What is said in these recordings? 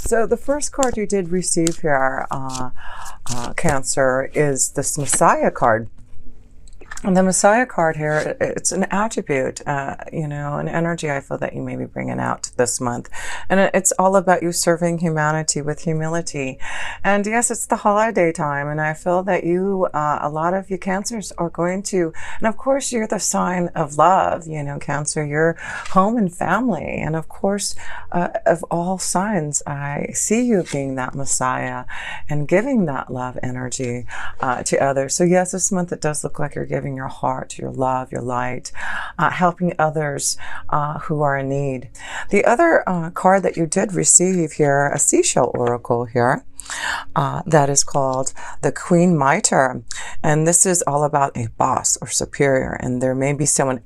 So the first card you did receive here, Cancer, is this Messiah card. And the Messiah card here, it's an attribute, an energy I feel that you may be bringing out this month. And it's all about you serving humanity with humility. And yes, it's the holiday time. And I feel that you, a lot of you Cancers are going to, and of course, you're the sign of love, Cancer, you're home and family. And of course, of all signs, I see you being that Messiah and giving that love energy to others. So yes, this month it does look like you're giving your heart, your love, your light, helping others who are in need. The other card that you did receive here, a seashell oracle here, that is called the Queen Mitre. And this is all about a boss or superior. And there may be someone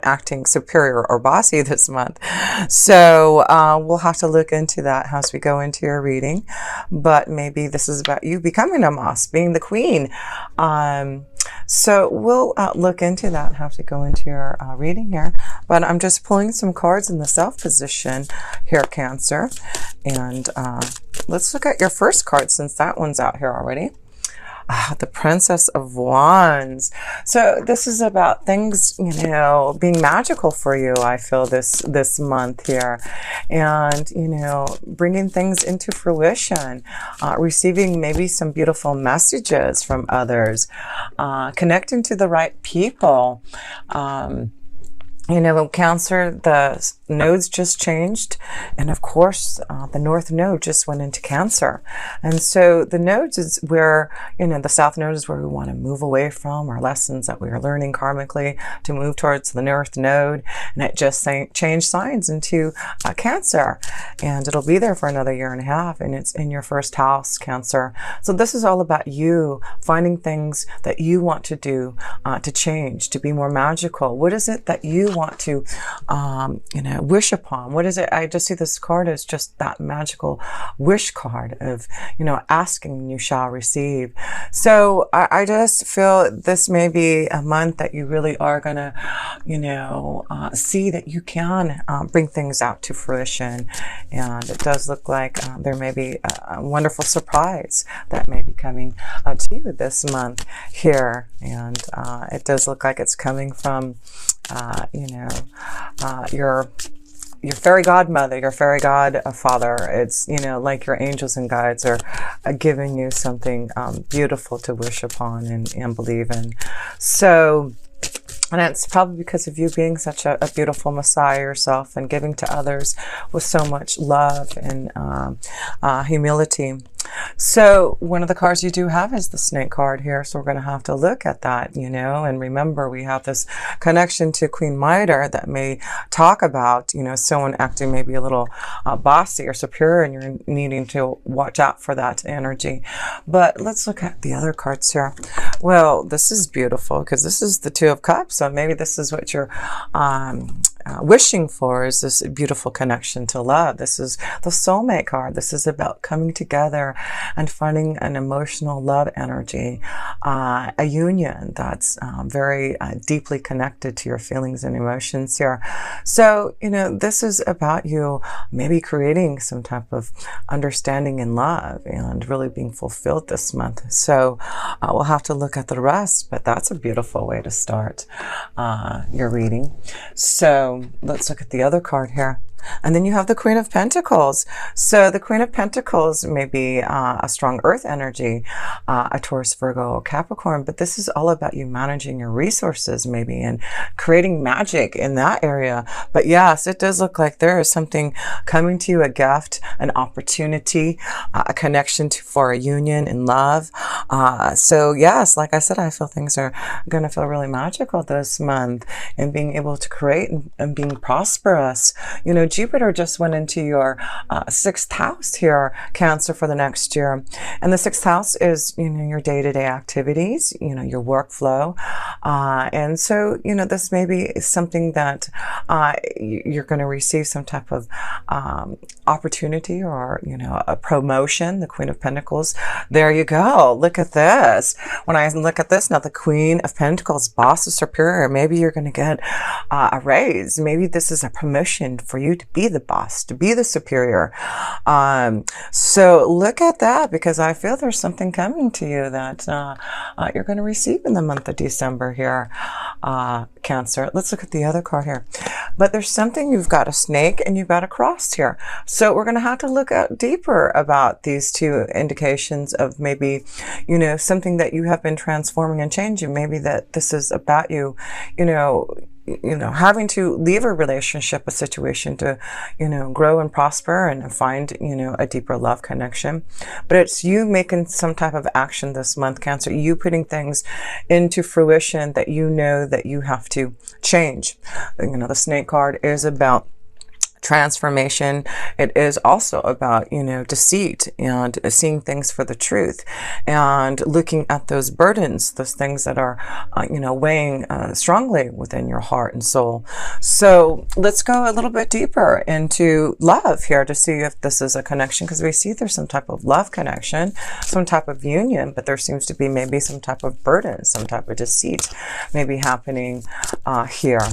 acting superior or bossy this month. So we'll have to look into that as we go into your reading. But maybe this is about you becoming a boss, being the queen. So we'll look into that, have to go into your reading here. But I'm just pulling some cards in the self position here, Cancer. And let's look at your first card since that one's out here already. The Princess of Wands. So this is about things, being magical for you, I feel, this month here. And, bringing things into fruition, receiving maybe some beautiful messages from others, connecting to the right people. Cancer, the nodes just changed. And of course, the North Node just went into Cancer. And so the nodes is where, the South Node is where we want to move away from our lessons that we are learning karmically to move towards the North Node. And it just changed signs into Cancer. And it'll be there for another 1.5 years. And it's in your first house, Cancer. So this is all about you finding things that you want to do to change, to be more magical. What is it that you want to, wish upon? What is it? I just see this card as just that magical wish card of, asking and you shall receive. So I just feel this may be a month that you really are going to, see that you can bring things out to fruition. And it does look like there may be a wonderful surprise that may be coming to you this month here. And it does look like it's coming from your fairy godmother, your fairy godfather. It's, like your angels and guides are giving you something beautiful to wish upon and believe in. So, and it's probably because of you being such a beautiful Messiah yourself and giving to others with so much love and humility. So one of the cards you do have is the Snake card here. So we're going to have to look at that, and remember we have this connection to Queen Mitre that may talk about, someone acting maybe a little bossy or superior, and you're needing to watch out for that energy. But let's look at the other cards here. Well, this is beautiful because this is the Two of Cups. So maybe this is what you're wishing for, is this beautiful connection to love. This is the soulmate card. This is about coming together and finding an emotional love energy, a union that's very deeply connected to your feelings and emotions here. So, this is about you maybe creating some type of understanding and love and really being fulfilled this month. So we'll have to look at the rest, but that's a beautiful way to start your reading. So let's look at the other card here. And then you have the Queen of Pentacles. So the Queen of Pentacles may be a strong earth energy, a Taurus, Virgo, or Capricorn, but this is all about you managing your resources maybe and creating magic in that area. But yes, it does look like there is something coming to you, a gift, an opportunity, a connection for a union in love. So yes, like I said, I feel things are going to feel really magical this month, and being able to create and being prosperous. Jupiter just went into your 6th house here, Cancer, for the next year. And the 6th house is, your day-to-day activities, your workflow. And so, this may be something that you're going to receive some type of opportunity or, a promotion. The Queen of Pentacles. There you go. Look at this. When I look at this now, the Queen of Pentacles, boss or superior, maybe you're going to get a raise. Maybe this is a promotion for you you to be the boss, to be the superior. So look at that, because I feel there's something coming to you that you're going to receive in the month of December here, Cancer. Let's look at the other card here. But there's something, you've got a snake and you've got a cross here. So we're going to have to look out deeper about these two indications of maybe, you know, something that you have been transforming and changing. Maybe that this is about you, you know, having to leave a relationship, a situation to, you know, grow and prosper and find, you know, a deeper love connection. But it's you making some type of action this month, Cancer, you putting things into fruition that you know that you have to change. You know, the snake card is about transformation. It is also about, you know, deceit and seeing things for the truth and looking at those burdens, those things that are, you know, weighing strongly within your heart and soul. So let's go a little bit deeper into love here to see if this is a connection, because we see there's some type of love connection, some type of union, but there seems to be maybe some type of burden, some type of deceit maybe happening here.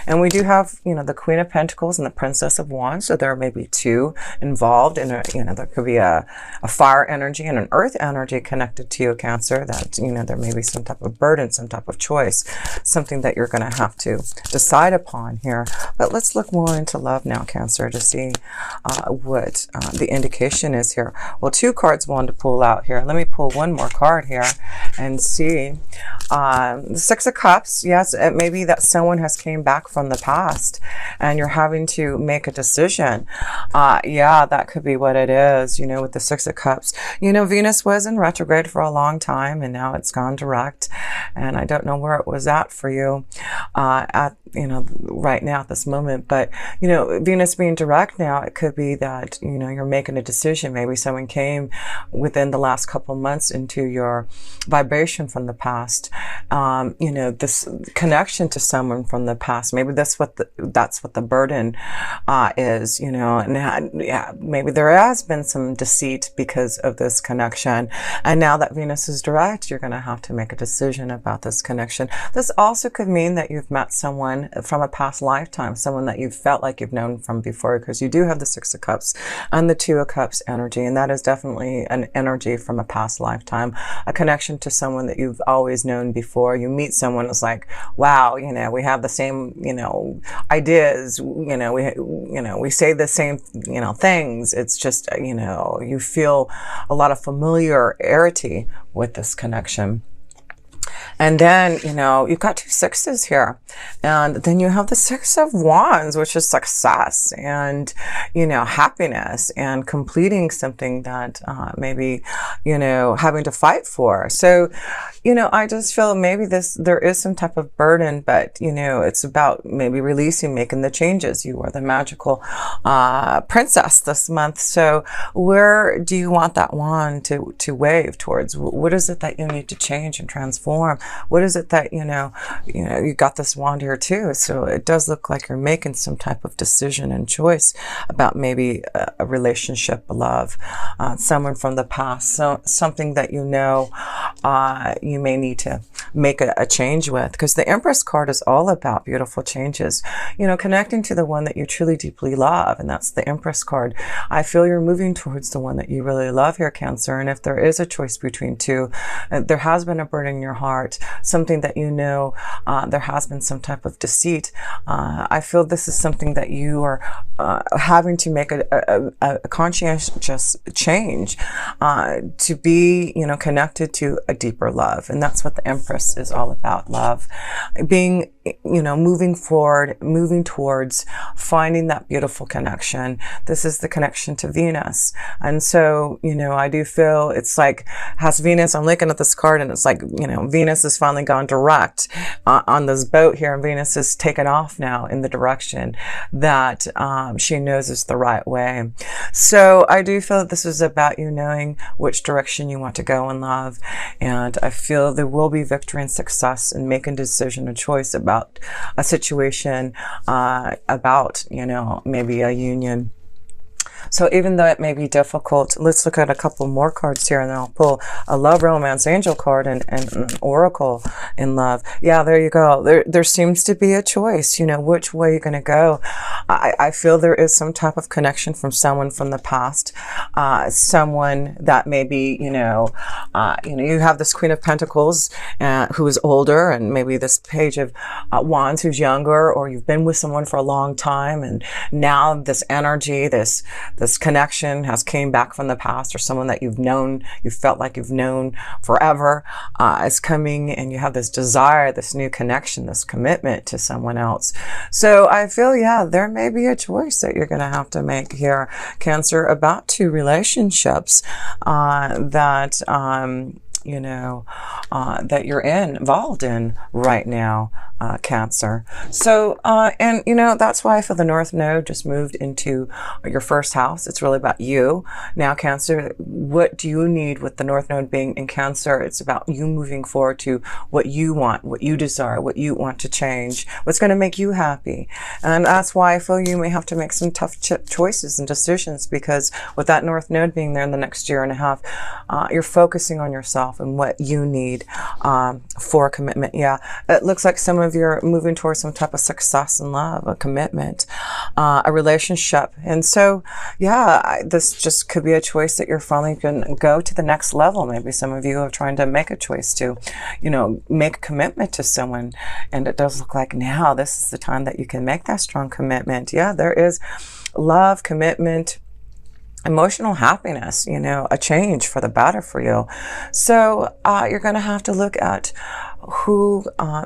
And we do have, you know, the Queen of Pentacles and the Princess of Wands, so there may be two involved in a, you know, there could be a fire energy and an earth energy connected to you, Cancer, that, you know, there may be some type of burden, some type of choice, something that you're going to have to decide upon here. But let's look more into love now, Cancer, to see what the indication is here. Well, two cards wanted to pull out here. Let me pull one more card here and see. The Six of Cups. Yes, it may be that someone has came back from the past and you're having to make a decision. Yeah, that could be what it is, you know, with the Six of Cups. You know, Venus was in retrograde for a long time and now it's gone direct. And I don't know where it was at for you at, you know, right now at this moment. But, you know, Venus being direct now, it could be that, you know, you're making a decision. Maybe someone came within the last couple months into your vibration from the past. You know, this connection to someone from the past. Maybe that's what the burden is, you know, and yeah, maybe there has been some deceit because of this connection. And now that Venus is direct, you're going to have to make a decision about this connection. This also could mean that you've met someone from a past lifetime, someone that you've felt like you've known from before, because you do have the Six of Cups and the Two of Cups energy. And that is definitely an energy from a past lifetime, a connection to someone that you've always known before. You meet someone who's like, wow, you know, we have the same, you know, ideas, you know, we say the same, you know, things. It's just, you know, you feel a lot of familiarity with this connection. And then, you know, you've got two sixes here. And then you have the Six of Wands, which is success and, you know, happiness and completing something that maybe, you know, having to fight for. So, you know, I just feel maybe there is some type of burden, but, you know, it's about maybe releasing, making the changes. You are the magical princess this month. So where do you want that wand to wave towards? What is it that you need to change and transform? What is it that, you know, you got this wand here too. So it does look like you're making some type of decision and choice about maybe a relationship, a love, someone from the past, so something that, you know, you may need to make a change with, because the Empress card is all about beautiful changes, you know, connecting to the one that you truly deeply love. And that's the Empress card. I feel you're moving towards the one that you really love here, Cancer. And if there is a choice between two, there has been a burden in your heart, something that, you know, there has been some type of deceit. I feel this is something that you are having to make a conscientious change to be, you know, connected to a deeper love. And that's what the Empress is all about, love. Being, you know, moving forward, moving towards finding that beautiful connection. This is the connection to Venus. And so, you know, I do feel it's like, has Venus, I'm looking at this card and it's like, you know, Venus has finally gone direct on this boat here, and Venus is taken off now in the direction that she knows is the right way. So I do feel that this is about you knowing which direction you want to go in love. And I feel there will be victory and success in making a decision, a choice about a situation, about, you know, maybe a union. So even though it may be difficult, let's look at a couple more cards here, and then I'll pull a love romance angel card and an oracle in love. Yeah, there you go. There seems to be a choice, you know, which way you're going to go. I feel there is some type of connection from someone from the past, someone that maybe, you have this Queen of Pentacles who is older, and maybe this Page of Wands who's younger, or you've been with someone for a long time, and now this energy, this connection has came back from the past, or someone that you've known, you felt like you've known forever, is coming, and you have this desire, this new connection, this commitment to someone else. So I feel, yeah, there may be a choice that you're going to have to make here, Cancer, about two relationships that you're involved in right now, Cancer. So, that's why I feel the North Node just moved into your first house. It's really about you. Now, Cancer, what do you need with the North Node being in Cancer? It's about you moving forward to what you want, what you desire, what you want to change, what's going to make you happy. And that's why I feel you may have to make some tough choices and decisions, because with that North Node being there in the next year and a half, you're focusing on yourself and what you need for a commitment. Yeah, it looks like some of you are moving towards some type of success in love, a commitment, a relationship. And so, yeah, this just could be a choice that you're finally going to go to the next level. Maybe some of you are trying to make a choice to, make a commitment to someone. And it does look like now this is the time that you can make that strong commitment. Yeah, there is love, commitment, emotional happiness, a change for the better for you. So you're going to have to look at who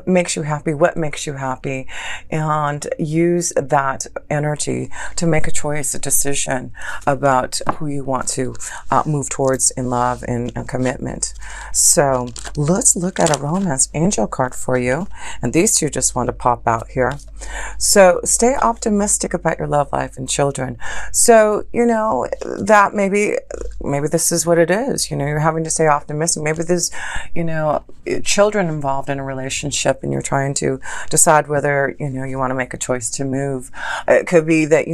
makes you happy, what makes you happy, and use that energy to make a choice, a decision about who you want to move towards in love and commitment. So let's look at a romance angel card for you. And these two just want to pop out here. So stay optimistic about your love life and children. So, that maybe this is what it is. You're having to stay optimistic. Maybe there's, children involved in a relationship, and you're trying to decide whether, you want to make a choice to move. It could be that,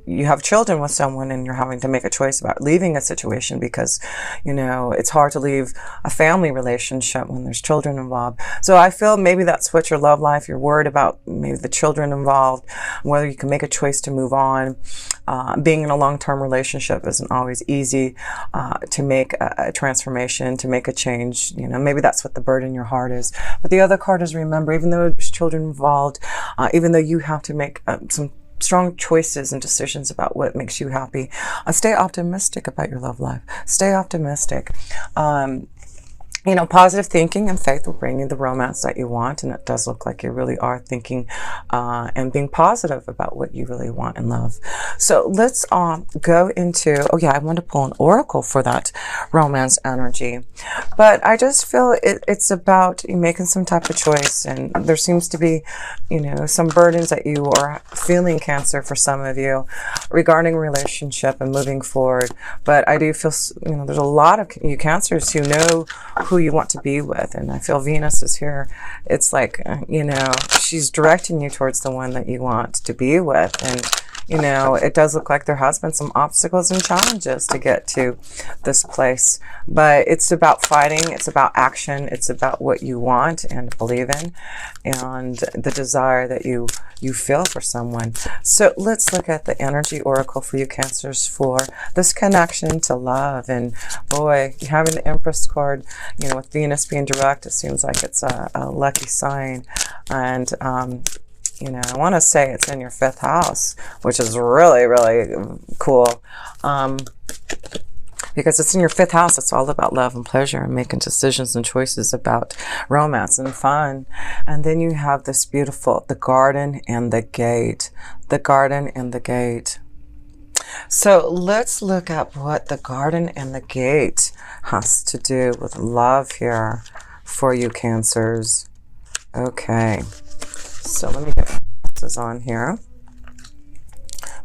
you have children with someone and you're having to make a choice about leaving a situation because, it's hard to leave a family relationship when there's children involved. So I feel maybe that's what your love life, you're worried about maybe the children involved, whether you can make a choice to move on. Being in a long-term relationship isn't always easy to make a transformation, to make a change. Maybe that's what the burden in your heart is. But the other card is, remember, even though there's children involved, even though you have to make some strong choices and decisions about what makes you happy, stay optimistic about your love life. Stay optimistic. Positive thinking and faith will bring you the romance that you want, and it does look like you really are thinking and being positive about what you really want in love. So let's go into, I want to pull an oracle for that romance energy. But I just feel it's about you making some type of choice, and there seems to be, some burdens that you are feeling, Cancer, for some of you regarding relationship and moving forward. But I do feel, there's a lot of you Cancers who know who you want to be with, and I feel Venus is here. It's like, she's directing you towards the one that you want to be with. And it does look like there has been some obstacles and challenges to get to this place, but it's about fighting, it's about action, it's about what you want and believe in, and the desire that you feel for someone. So let's look at the energy oracle for you Cancers for this connection to love. And boy, having the Empress card, with Venus being direct, it seems like it's a lucky sign. And I want to say it's in your 5th house, which is really, really cool. Because it's in your 5th house, it's all about love and pleasure and making decisions and choices about romance and fun. And then you have this beautiful, the garden and the gate. The garden and the gate. So let's look at what the garden and the gate has to do with love here for you Cancers. Okay. So let me get my glasses on here.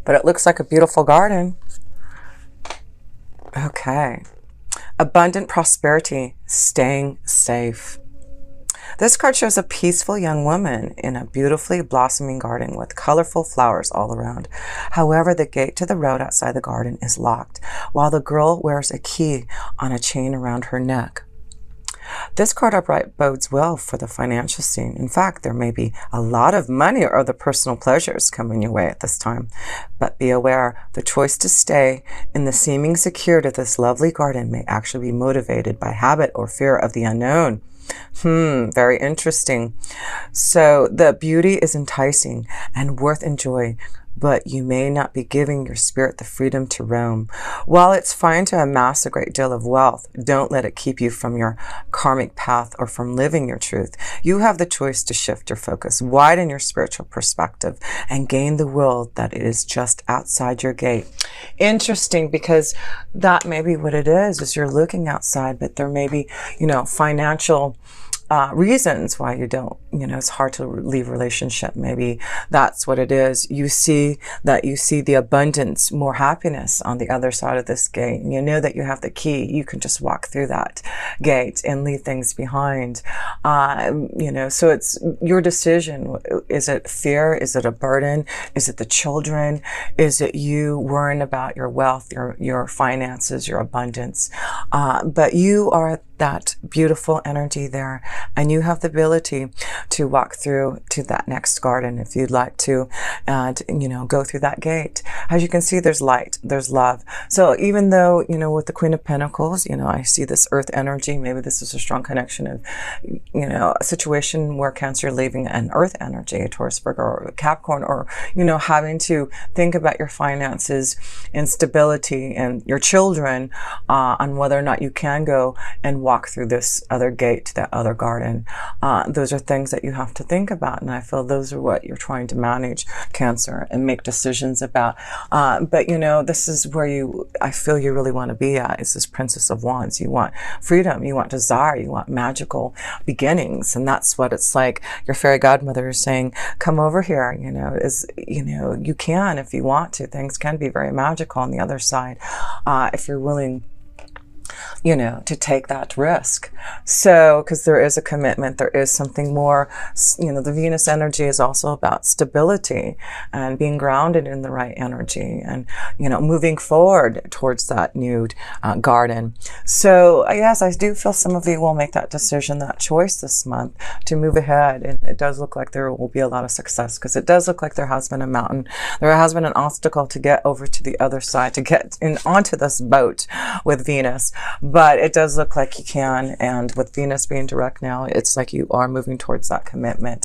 But it looks like a beautiful garden. Okay. Abundant prosperity, staying safe. This card shows a peaceful young woman in a beautifully blossoming garden with colorful flowers all around. However, the gate to the road outside the garden is locked, while the girl wears a key on a chain around her neck. This card upright bodes well for the financial scene. In fact, there may be a lot of money or other personal pleasures coming your way at this time. But be aware, the choice to stay in the seeming security of this lovely garden may actually be motivated by habit or fear of the unknown. Very interesting. So the beauty is enticing and worth enjoying, but you may not be giving your spirit the freedom to roam. While it's fine to amass a great deal of wealth, don't let it keep you from your karmic path or from living your truth. You have the choice to shift your focus, widen your spiritual perspective, and gain the world that is just outside your gate. Interesting, because that may be what it is you're looking outside, but there may be, financial reasons why you don't, it's hard to leave a relationship. Maybe that's what it is. You see the abundance, more happiness on the other side of this gate. And you know that you have the key. You can just walk through that gate and leave things behind. So it's your decision. Is it fear? Is it a burden? Is it the children? Is it you worrying about your wealth, your finances, your abundance? But you are that beautiful energy there, and you have the ability to walk through to that next garden if you'd like to, and go through that gate. As you can see, there's light, there's love. So even though with the Queen of Pentacles, I see this earth energy. Maybe this is a strong connection of a situation where Cancer leaving an earth energy, a Taurus, Virgo, or Capricorn, or having to think about your finances and stability and your children, on whether or not you can go and walk through this other gate to that other garden. Those are things that you have to think about, and I feel those are what you're trying to manage, Cancer, and make decisions about. But this is where I feel you really want to be at, is this Princess of Wands. You want freedom, you want desire, you want magical beginnings, and that's what it's like. Your fairy godmother is saying, come over here. You can, if you want to. Things can be very magical on the other side, if you're willing to take that risk. So, because there is a commitment, there is something more, the Venus energy is also about stability and being grounded in the right energy and, moving forward towards that nude garden. So, yes, I do feel some of you will make that decision, that choice this month to move ahead. And it does look like there will be a lot of success, because it does look like there has been a mountain, there has been an obstacle to get over to the other side, to get onto this boat with Venus. But it does look like you can, and with Venus being direct now, it's like you are moving towards that commitment.